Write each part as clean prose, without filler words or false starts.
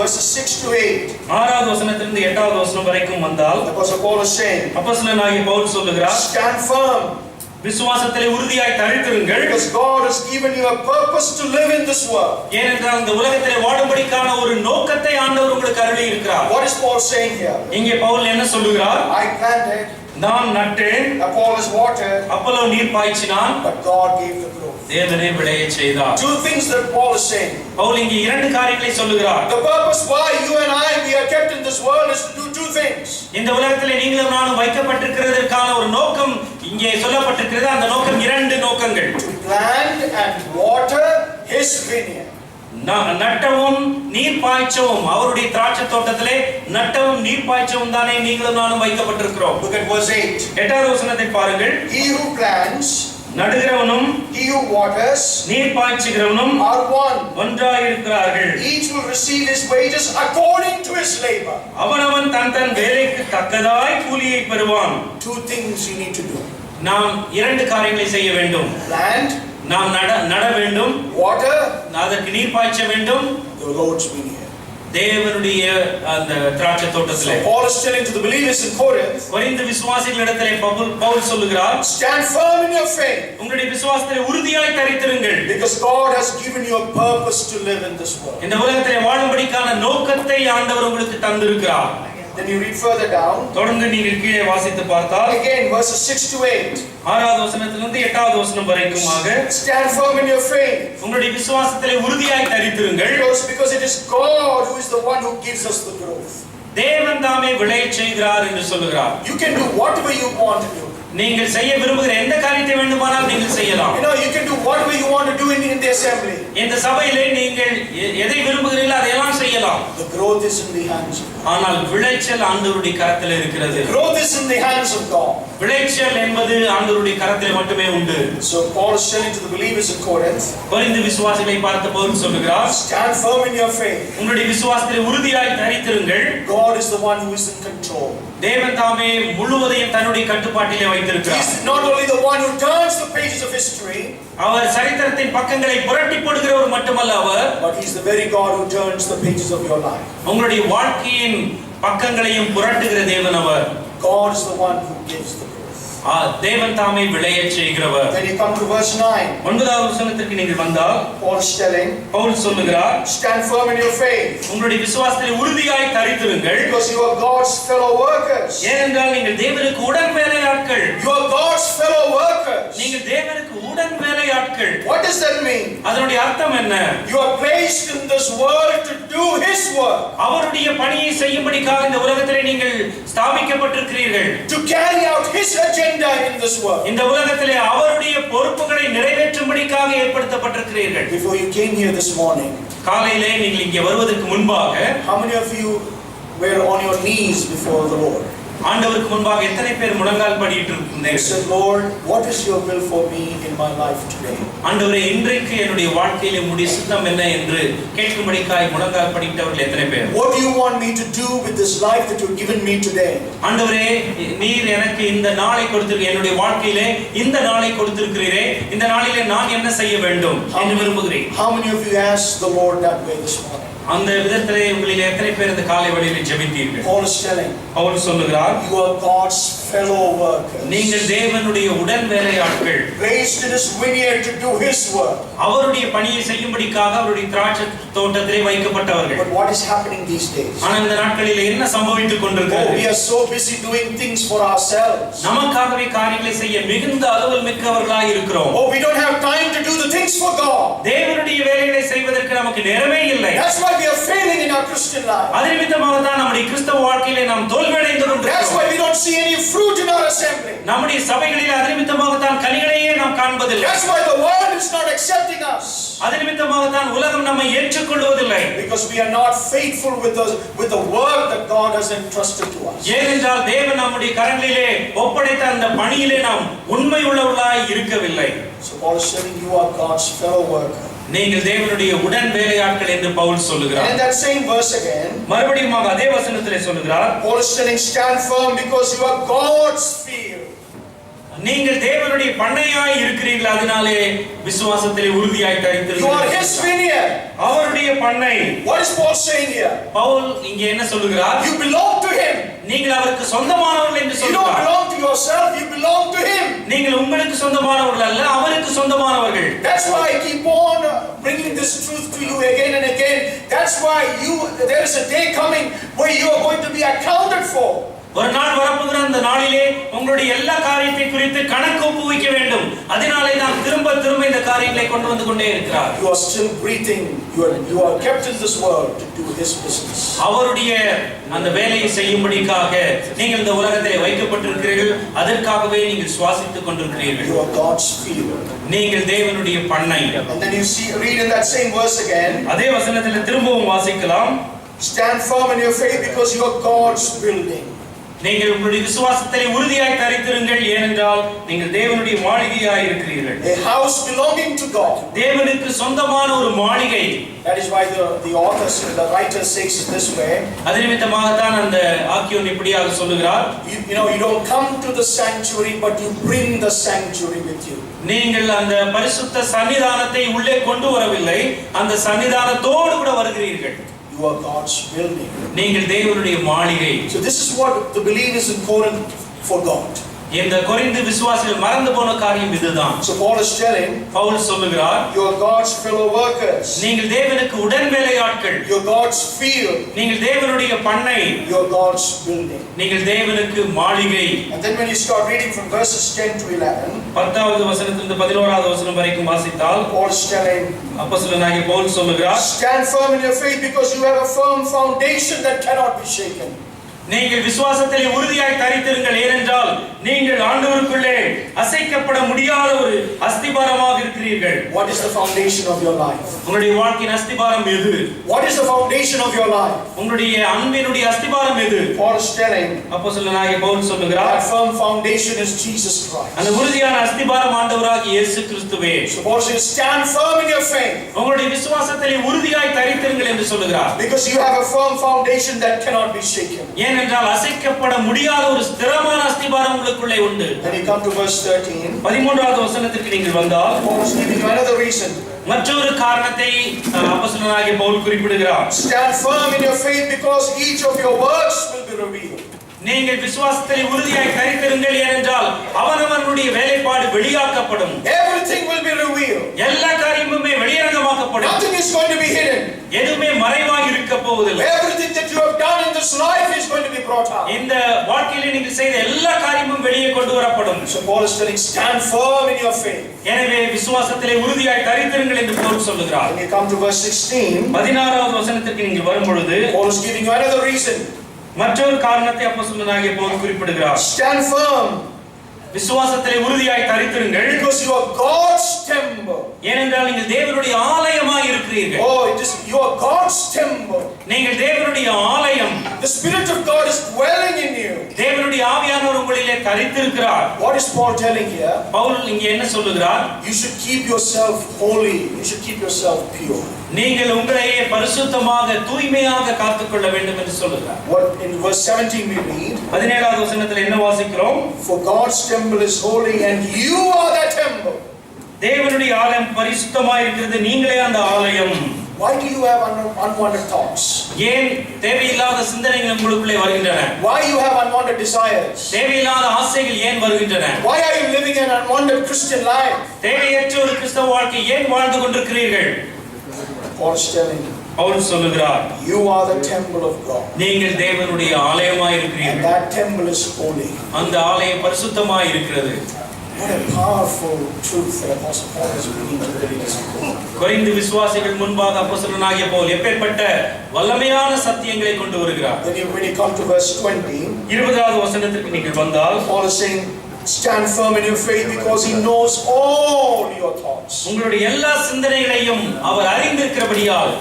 verses 6 to 8. ஆறாவது வசனத்திலிருந்து எட்டாவது வசனம் வரைக்கும் வந்தால் Apostle Paul is saying, அப்போஸ்தலனாகிய பவுல் சொல்லுகிறார், stand firm, விசுவாசத்திலே உறுதியாய் தரித்திருங்கள், because God has given you a purpose to live in this world. ஏனென்றால் இந்த உலகத்திலே வாழும்படிக்கான ஒரு நோக்கத்தை ஆண்டவர் உங்களுக்கு அருளி இருக்கிறார். What is Paul saying here? இங்கே பவுல் என்ன சொல்லுகிறார்? I planted, நான் நட்டேன், Apollos watered, அப்போலோ நீர் பாய்ச்சினான், but God gave the growth. தேவனே விளையச் செய்தார். Two things that Paul is saying. Pavul இங்கே இரண்டு காரியங்களை சொல்லுகிறார். The purpose why you and I we are kept in this world is to do two things. இந்த உலகத்திலே நீங்களும் நானும் வைக்கப்பட்டிருக்கிறதற்கான ஒரு நோக்கம் இங்கே சொல்லப்பட்டிருக்கிறது. அந்த நோக்கம் இரண்டு நோக்கங்கள். To plant and water his vineyard. நட்டவும் நீர் பாய்ச்சவும், அவருடைய திராட்சை தோட்டத்திலே நட்டவும் நீர் பாய்ச்சவும் தானே நீங்களும் நானும் வைக்கப்பட்டிருக்கிறோம். Look at verse 8. எட்டாவது வசனத்தை பாருங்கள். He who plants, நடுகிறவனும் he who waters, நீர் பாய்ச்சுகிறவனும் are one. ஒன்றாய் இருக்கிறார்கள். Each will receive his wages according to his labor. அவனவன் தன் தன் வேலைக்கு தக்கதாய் கூலியை பெறுவான். Two things you need to do. நாம் இரண்டு காரியங்களை செய்ய வேண்டும். Plant, நாம் நட வேண்டும், water, அதற்கு நீர் பாய்ச்ச வேண்டும், the Lord's vineyard. தேவனுடைய அந்த திராட்சை தோட்டத்திலே. So Paul is telling to the believers in Corinth, Corinth விசுவாசிகளிடத்திலே பவுல் சொல்லுகிறார், stand firm in your faith, உங்களுடைய விசுவாசத்திலே உறுதியாய் தரித்திருங்கள், because God has given you a purpose to live in this world. இந்த உலகத்திலே வாழும்படிக்கான நோக்கத்தை ஆண்டவர் உங்களுக்கு தந்திருக்கிறார். Then you read further down. தொடர்ந்து நீங்கள் கீழே வாசித்து பார்த்தால் Again verses 6 to 8. ஆறாவது வசனத்திலிருந்து எட்டாவது வசனம் வரைக்குமாக, Stand firm in your faith. உங்களுடைய விசுவாசத்திலே உறுதியாய் தரித்திருங்கள், Because it is God who is the one who gives us the growth. தேவன் தாமே விளையச் செய்கிறார் என்று சொல்லுகிறார். You can do whatever you want to do. நீங்கள் செய்ய விரும்புகிற எந்த காரியத்தை வேண்டுமானால் நீங்கள் செய்யலாம். You can do whatever you want to do in the assembly. இந்த சபையிலே நீங்கள் எதை விரும்புகிறீர்களோ அதையெல்லாம் செய்யலாம். The growth is in the hands of God. ஆனால் விளைச்சல் ஆண்டவருடைய கரத்தில் இருக்கிறது. The growth is in the hands of God. விளைச்சல் என்பது ஆண்டவருடைய கரத்தில் மட்டுமே உண்டு. So Paul is telling to the believers in Corinth, Corinth விசுவாசிகளை பார்த்த பவுல் சொல்லுகிறார், stand firm in your faith. உங்களுடைய விசுவாசத்திலே உறுதியாய் தரித்திருங்கள். God is the one who is in control. தேவன் தாமே முழுவதையும் தன்னுடைய கட்டுப்பாட்டிலே வைத்திருக்கிறார். He is not only the one who turns the pages of history, அவர் சரித்திரத்தின் பக்கங்களை புரட்டி போடுகிறவர் மட்டுமல்ல அவர், but he is the very God who turns the pages of your life. உங்களுடைய வாழ்க்கையின் பக்கங்களையும் புரட்டுகிற தேவன் அவர். God is the one who gives the growth. தேவன் தாமே விளையச் செய்கிறவர். Then you come to verse 9. ஒன்பதாவது வசனத்திற்கு நீங்கள் வந்தால் Paul is telling, பவுல் சொல்லுகிறார், stand firm in your faith, உங்களுடைய விசுவாசத்திலே உறுதியாய் தரித்திருங்கள், because you are God's fellow workers. ஏனென்றால் நீங்கள் தேவனுக்கு உடன் வேலையாட்கள். You are God's fellow workers. நீங்கள் தேவனுக்கு உடன் வேலையாட்கள். What does that mean? அதனுடைய அர்த்தம் என்ன? You are placed in this world to do his work, அவருடைய பணியை செய்யும்படிக்காக இந்த உலகத்திலே நீங்கள் ஸ்தாபிக்கப்பட்டிருக்கிறீர்கள். to carry out his agenda in this world. இந்த உலகத்திலே அவருடைய பொறுப்புகளை நிறைவேற்றும்படிக்காக ஏற்படுத்தப்பட்டிருக்கிறீர்கள். Before you came here this morning, காலையிலே நீங்கள் இங்கே வருவதற்கு முன்பாக how many of you were on your knees before the Lord? ஆண்டவருக்கு முன்பாக எத்தனை பேர் முழங்கால் படியிட்டு You இருந்தீர்கள்? said, Lord, what is your will for me in my life today? ஆண்டவரே, இன்றைக்கு என்னுடைய வாழ்க்கையிலே உம்முடைய சித்தம் என்ன என்று கேட்கும்படிக்காய் முழங்கால் படியிட்டவர்கள் எத்தனை பேர்? What do you want me to do with this life that you've given me today? ஆண்டவரே, நீர் எனக்கு இந்த நாளை கொடுத்திருக்க, என்னுடைய வாழ்க்கையிலே இந்த நாளை கொடுத்திருக்கிறீரே, இந்த நாளிலே நான் என்ன செய்ய வேண்டும் என்று விரும்புகிறேன். How many of you asked the Lord that way this morning? அந்த விதத்திலே உங்களில் எத்தனை பேர் இந்த காலை வேளையிலே ஜெபித்தீர்கள்? Paul is telling, அவர் சொல்லுகிறார், you are God's fellow workers, நீங்கள் தேவனுடைய உடன் வேலையாட்கள், placed in his vineyard to do his work. அவருடைய பணியை செய்யும்படிக்காக அவருடைய திராட்சை தோட்டத்திலே வைக்கப்பட்டவர்கள். But what is happening these days? ஆனால் இந்த நாட்களில் என்ன சம்பவித்துக் கொண்டிருக்கிறது? We are so busy doing things for ourselves. நமக்காகவே காரியங்களை செய்ய மிகுந்த அலுவல் மிக்கவர்களாய் இருக்கிறோம். We don't have time to do the things for God. தேவனுடைய வேலைகளை செய்வதற்கு நமக்கு நேரமே இல்லை. That's why we are failing in our Christian life. அதிநிமித்தமாக தான் நம்முடைய கிறிஸ்தவ வாழ்க்கையிலே நாம் தோல்வியடைந்து That's கொண்டிருக்கிறோம். why we don't see any fruit in our assembly. நம்முடைய சபைகளில் அதிநிமித்தமாக தான் கனிகளையே நாம் காண்பதில்லை. That's why the world is not accepting us. அதிநிமித்தமாக தான் உலகம் நம்மை ஏற்றுக்கொள்வதில்லை. Because we are not faithful with the work that God has entrusted to us. ஏனென்றால் தேவன் நம்முடைய கரங்களிலே ஒப்படைத்த அந்த பணியிலே நாம் உண்மை உள்ளவர்களாய் இருக்கவில்லை. So Paul is saying you are God's fellow worker. நீங்கள் தேவனுடைய உடன் வேலையாட்கள் என்று பவுல் சொல்லுகிறார். And in that same verse again, மறுபடியும் அதே வசனத்திலே சொல்லுகிறார், Paul is saying stand firm because you are God's field. நீங்கள் தேவனுடைய பண்ணையாய் இருக்கிறீர்கள், அதனாலே விசுவாசத்திலே உறுதியாய் You are His தரித்திருக்கிறீர்கள். vineyard. அவருடைய பண்ணை. What is Paul saying here? Pavul இங்கே என்ன சொல்லுகிறார்? You belong to Him. நீங்கள் அவருக்கு சொந்தமானவர்கள் என்று You don't சொல்லுகிறார். belong to yourself, you belong to Him. நீங்கள் உங்களுக்கு சொந்தமானவர்கள் அல்ல, அவருக்கு சொந்தமானவர்கள். That's why I keep on bringing this truth to you again and again. That's why there is a day coming where you are going to be accounted for. ஒரு நாள் வரப்போகிற அந்த நாளிலே உங்களுடைய எல்லா காரியத்தை குறித்து கணக்கு ஒப்புவிக்க வேண்டும். அதனாலே தான் திரும்ப திரும்ப இந்த காரியங்களை கொண்டு வந்து கொண்டே இருக்கிறார். You are still breathing. You are kept in this world to do His business. அவருடைய அந்த வேலையை செய்யும்படிக்காக நீங்கள் இந்த உலகத்திலே வைக்கப்பட்டிருக்கிறீர்கள். அதற்காகவே நீங்கள் சுவாசித்துக் கொண்டிருக்கிறீர்கள். You are God's field. நீங்கள் தேவனுடைய பண்ணை. And then you read in that same verse again. அதே வசனத்தில் திரும்பவும் வாசிக்கலாம். Stand firm in your faith because you are God's building. நீங்கள் உங்களுடைய விசுவாசத்திலே உறுதியாய் தரித்திருங்கள், ஏனென்றால் நீங்கள் தேவனுடைய மாளிகையாய் இருக்கிறீர்கள். A house belonging to God. தேவனுக்கு சொந்தமான ஒரு மாளிகை. That is why the author, the writer says it this way. அது நிமித்தமாக தான் அந்த ஆக்கியோன் இப்படியாக சொல்லுகிறார். You don't come to the sanctuary, but you bring the sanctuary with you. நீங்கள் அந்த பரிசுத்த சன்னிதானத்தை உள்ளே கொண்டு வரவில்லை, அந்த சன்னிதானத்தோடு கூட வருகிறீர்கள். You are God's building. நீங்கள் தேவனுடைய மாளிகை. So this is what the believers in Corinth forgot. இந்த கொரிந்து விசுவாசிகள் மறந்து போன காரியம் இதுதான். So Paul is telling, Pavul சொல்லுகிறார், you are God's fellow workers. நீங்கள் தேவனுக்கு உடன் வேலையாட்கள். You are God's field. நீங்கள் தேவனுடைய பண்ணை. You are God's building. நீங்கள் தேவனுக்கு மாளிகை. And then when you start reading from verses 10 to 11, 10வது வசனத்திலிருந்து 11வது வசனம் வரைக்கும் வாசித்தால் Paul is telling, அப்போஸ்தலனாகிய பவுல் சொல்லுகிறார், stand firm in your faith because you have a firm foundation that cannot be shaken. நீங்கள் விசுவாசத்திலே உறுதியாய் தரித்திருங்கள், ஏனென்றால் நீங்கள் ஆண்டவருக்குள்ளே அசைக்கப்பட முடியாத ஒரு அஸ்திபாரமாக இருக்கிறீர்கள். What is the foundation of your life? உங்களுடைய வாழ்க்கையின் அஸ்திபாரம் எது? What is the foundation of your life? உங்களுடைய அன்பினுடைய அஸ்திபாரம் எது? Paul is telling, அப்போஸ்தலனாகிய பவுல் சொல்லுகிறார், that firm foundation is Jesus Christ. அந்த உறுதியான அஸ்திபாரம் ஆண்டவராகிய இயேசு கிறிஸ்துவே. So Paul says, stand firm in your faith. உங்களுடைய விசுவாசத்திலே உறுதியாய் தரித்திருங்கள் என்று சொல்லுகிறார். Because you have a firm foundation that cannot be shaken. ஏனென்றால் அசைக்கப்பட முடியாத ஒரு ஸ்திரமான அஸ்திபாரம் உங்களுக்குள்ளே உண்டு. Then you come to verse 13. 13வது வசனத்திற்கு நீங்கள் வந்தால் Paul is giving you another reason. மற்றொரு காரணத்தை அப்போஸ்தலனாகிய பவுல் குறிப்பிடுகிறார். Stand firm in your faith because each of your works will be revealed. நீங்கள் விசுவாசத்திலே உறுதியாய் தரித்திருங்கள், ஏனென்றால் அவனவனுடைய வேலைப்பாடு வெளியாக்கப்படும். Everything will be revealed. எல்லா காரியமுமே வெளியரங்கமாக்கப்படும். Nothing is going to be hidden. எதுவுமே மறைவாக இருக்க போவதில்லை. Everything that you have done in this life is going to be brought out. இந்த வாழ்க்கையிலே நீங்கள் செய்த எல்லா காரியமும் வெளியே கொண்டு வரப்படும். So Paul is telling, stand firm in your faith. எனவே விசுவாசத்திலே உறுதியாய் தரித்திருங்கள் என்று பவுல் சொல்லுகிறார். When you come to verse 16, 16வது வசனத்திற்கு நீங்கள் வரும் பொழுது Paul is giving you another reason. மற்றொரு காரணத்தை அப்போஸ்தலனாகிய பவுல் குறிப்பிடுகிறார். Stand firm விசுவாசத்திலே உறுதியாய் தரித்திருங்கள், because you are God's temple. ஏனென்றால் நீங்கள் தேவனுடைய ஆலயமாய் இருக்கிறீர்கள். Oh, you are God's temple. நீங்கள் தேவனுடைய ஆலயம். The Spirit of God is dwelling in you. தேவனுடைய ஆவியானவர் உங்களிலே தரித்திருக்கிறார். What is Paul telling here? Pavul இங்கே என்ன சொல்லுகிறார்? You should keep yourself holy. You should keep yourself pure. நீங்கள் உங்களையே பரிசுத்தமாக தூய்மையாக காத்துக்கொள்ள வேண்டும் என்று சொல்லுகிறார். What in verse 17 we read? 17வது வசனத்தில் என்ன வாசிக்கிறோம்? For God's temple is holy and you are that temple. தேவனுடைய ஆலயம் பரிசுத்தமாய் இருக்கிறது, நீங்களே அந்த ஆலயம். Why do you have unwanted thoughts? ஏன் தேவையில்லாத சிந்தனைகள் உங்களுக்குள்ளே வருகின்றன? Why you have unwanted desires? தேவையில்லாத ஆசைகள் ஏன் வருகின்றன? Why are you living an unwanted Christian life? தேவையற்ற ஒரு கிறிஸ்தவ வாழ்க்கை ஏன் வாழ்ந்து கொண்டிருக்கிறீர்கள்? Paul is telling you, Pavul சொல்லுகிறார், you are the temple of God. நீங்கள் தேவனுடைய ஆலயமாய் And இருக்கிறீர்கள். that temple is holy. அந்த ஆலயம் பரிசுத்தமாய் இருக்கிறது. What a powerful truth that Apostle Paul is bringing to the believers. Corinth விசுவாசிகள் முன்பாக அப்போஸ்தலனாகிய பவுல் எப்பேற்பட்ட வல்லமையான சத்தியங்களை கொண்டு வருகிறார். Then when you come to verse 20, 20வது வசனத்திற்கு நீங்கள் வந்தால் Paul is saying, stand firm in your faith because he knows all your thoughts. உங்களுடைய எல்லா சிந்தனைகளையும் அவர் அறிந்திருக்கிறபடியால்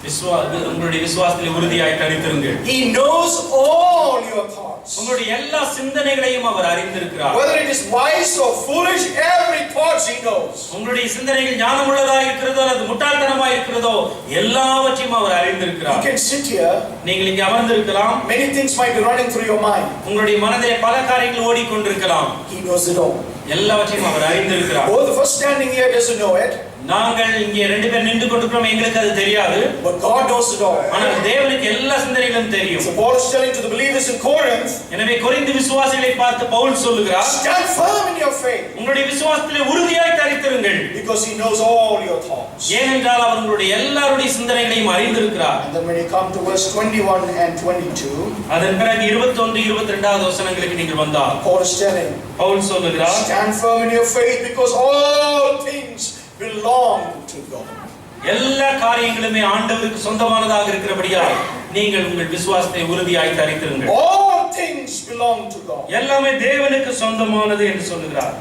உங்களுடைய விசுவாசத்திலே உறுதியாய் தரித்திருங்கள். He knows all your thoughts. உங்களுடைய எல்லா சிந்தனைகளையும் அவர் அறிந்திருக்கிறார். Whether it is wise or foolish, every thought he knows. உங்களுடைய சிந்தனைகள் ஞானமுள்ளதாக இருக்கிறதோ அல்லது முட்டாள்தனமாக இருக்கிறதோ எல்லாவற்றையும் அவர் அறிந்திருக்கிறார். You can sit here. நீங்கள் இங்கே அமர்ந்திருக்கலாம். Many things might be running through your mind. உங்களுடைய மனதிலே பல காரியங்கள் ஓடிக்கொண்டிருக்கலாம். He knows it all. எல்லாவற்றையும் அவர் அறிந்திருக்கிறார். Oh, the first standing here doesn't know it. நாங்கள் இங்கே ரெண்டு பேர் நின்று கொண்டிருக்கிறோம், எங்களுக்கு அது தெரியாது. But God knows it all. ஆனால் தேவனுக்கு எல்லா சிந்தனைகளும் தெரியும். So Paul is telling to the believers in Corinth, எனவே கொரிந்து விசுவாசிகளை பார்த்து பவுல் சொல்லுகிறார், stand firm in your faith. உங்களுடைய விசுவாசத்திலே உறுதியாய் தரித்திருங்கள். Because he knows all your thoughts. ஏனென்றால் அவர் உங்களுடைய எல்லாருடைய சிந்தனைகளையும் அறிந்திருக்கிறார். And then when you come to verse 21 and 22, அதன் பிறகு 21 22வது வசனங்களுக்கு நீங்கள் வந்தால் Paul is telling, பவுல் சொல்லுகிறார், stand firm in your faith because all things belong to God. எல்லா காரியங்களுமே ஆண்டவருக்கு சொந்தமானதாக இருக்கிறபடியால் நீங்கள் உங்கள் விசுவாசத்தை உறுதியாய் தரித்திருங்கள். All things belong to God. எல்லாமே தேவனுக்கு சொந்தமானது என்று சொல்லுகிறார்.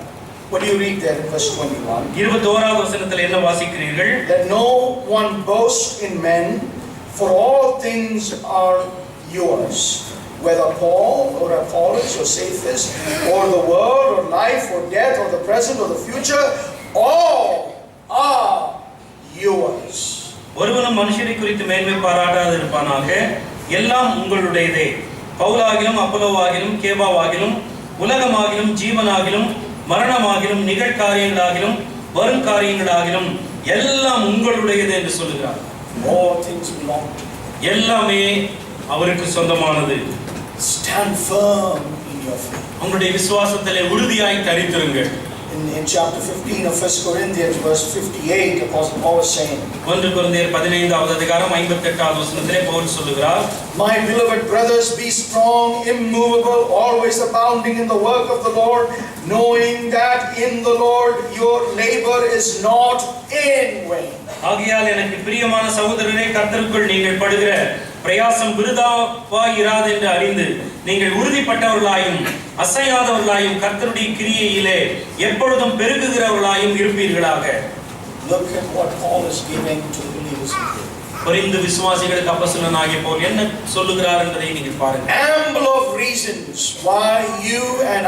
What do you read there in verse 21? 21வது வசனத்தில் என்ன வாசிக்கிறீர்கள்? That no one boast in men, for all things are yours. Whether Paul or Apollos or Cephas or the world or life or death or the present or the future, all are yours. ஒருவனும் மனுஷரை குறித்து மேன்மை பாராட்டாது இருப்பானாக, எல்லாம் உங்களுடையதே. பவுலாகிலும் அப்பல்லோவாகிலும் கேபாவாகிலும் உலகமாகிலும் ஜீவனாகிலும் மரணமாகிலும் நிகழ்காரியங்களாகிலும் வரும் காரியங்களாகிலும் எல்லாம் உங்களுடையது என்று சொல்லுகிறார். All things belong to God. எல்லாமே அவருக்கு சொந்தமானது. Stand firm in your faith. உங்களுடைய விசுவாசத்திலே உறுதியாய் தரித்திருங்கள். In chapter 15 of 1 Corinthians verse 58, Apostle Paul is saying, 1 கொரிந்தியர் 15வது அதிகாரம் 58வது வசனத்திலே பவுல் சொல்லுகிறார், my beloved brothers, be strong, immovable, always abounding in the work of the Lord, knowing that in the Lord your labor is not in vain. ஆகையால் எனக்கு பிரியமான சகோதரரே, கர்த்தருக்குள் நீங்கள் படுகிற பிரயாசம் விருதாவாய் இராது என்று அறிந்து நீங்கள் உறுதிப்பட்டவர்களாயும் அசையாதவர்களாயும் கர்த்தருடைய கிரியையிலே எப்பொழுதும் பெருகுகிறவர்களாயும் இருப்பீர்களாக. Look at what Paul is giving to the believers. Corinth விசுவாசிகளுக்கு அப்போஸ்தலனாகிய பவுல் என்ன சொல்லுகிறார் என்பதை நீங்கள் பாருங்கள். Ample of reasons why you and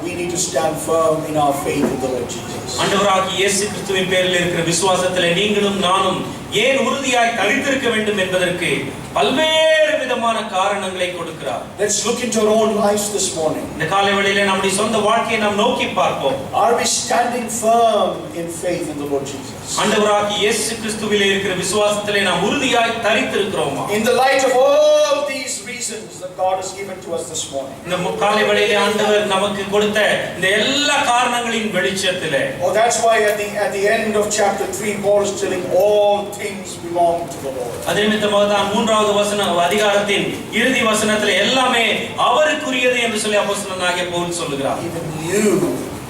we need to stand firm in our faith in the Lord Jesus. ஆண்டவராகிய இயேசு கிறிஸ்துவின் பேரில் இருக்கிற விசுவாசத்திலே நீங்களும் நானும் ஏன் உறுதியாய் தரித்திருக்க வேண்டும் என்பதற்கு பல்வேறு விதமான காரணங்களை கொடுக்கிறார். Let's look into our own lives this morning. இந்த காலை வேளையிலே நம்முடைய சொந்த வாழ்க்கையை நாம் நோக்கி பார்ப்போம். Are we standing firm in faith in the Lord Jesus? ஆண்டவராகிய இயேசு கிறிஸ்துவிலே இருக்கிற விசுவாசத்திலே நாம் உறுதியாய் தரித்திருக்கிறோமா? In the light of all these reasons that God has given to us this morning. இந்த காலை வேளையிலே ஆண்டவர் நமக்கு கொடுத்த இந்த எல்லா காரணங்களின் வெளிச்சத்திலே, Oh, that's why at the end of chapter 3 Paul is telling all things belong to the Lord. அதே நிமித்தமாக தான் 3வது அதிகாரத்தின் இறுதி வசனத்திலே எல்லாமே அவருக்குரியது என்று சொல்லி அப்போஸ்தலனாகிய பவுல் சொல்லுகிறார். Even you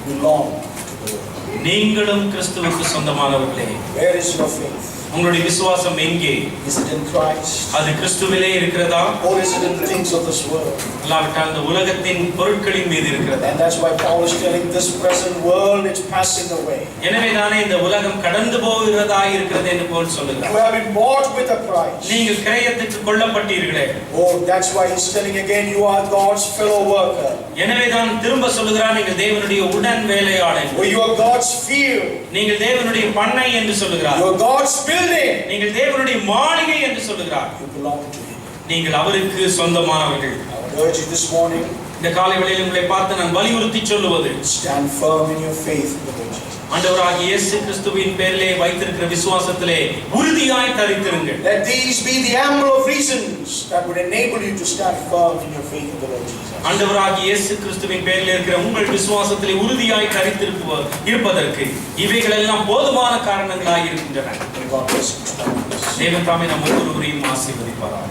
belong to the Lord. நீங்களும் கிறிஸ்துவுக்கு சொந்தமானவர்களே. Where is your faith? உங்களுடைய விசுவாசம் எங்கே? Is it in Christ? அது கிறிஸ்துவிலே இருக்கிறதா? Or is it in the things of this world? இல்லாவிட்டால் இந்த உலகத்தின் பொருட்களின் மீது இருக்கிறதா? And that's why Paul is telling this present world it's passing away. எனவே தானே இந்த உலகம் கடந்து போகிறதா இருக்கிறது என்று பவுல் சொல்லுகிறார். You have been bought with a price. நீங்கள் கிரயத்துக்கு கொல்லப்பட்டீர்களே. Oh, that's why he's telling again you are God's fellow worker. எனவே தான் திரும்ப சொல்லுகிறார், நீங்கள் தேவனுடைய உடன் வேலையாளர். Or you are God's field. நீங்கள் தேவனுடைய பண்ணை என்று சொல்லுகிறார். You are God's building. நீங்கள் தேவனுடைய மாளிகை என்று சொல்லுகிறார். You belong to him. நீங்கள் அவருக்கு சொந்தமானவர்கள். I would urge you this morning, இந்த காலை வேளையில் உங்களை பார்த்து நான் வலியுறுத்தி சொல்லுவது, stand firm in your faith in the Lord Jesus. ஆண்டவராகிய இயேசு கிறிஸ்துவின் பேரிலே வைத்திருக்கிற விசுவாசத்திலே உறுதியாய் தரித்திருங்கள். Let these be the ample of reasons that would enable you to stand firm in your faith in the Lord Jesus. ஆண்டவராகிய இயேசு கிறிஸ்துவின் பேரில் இருக்கிற உங்கள் விசுவாசத்திலே உறுதியாய் இருப்பதற்கு இவைகள் எல்லாம் போதுமான காரணங்களாக இருக்கின்றன. God bless you. தேவன் தாமே நம் ஒவ்வொருவரையும் ஆசீர்வதிப்பாராக.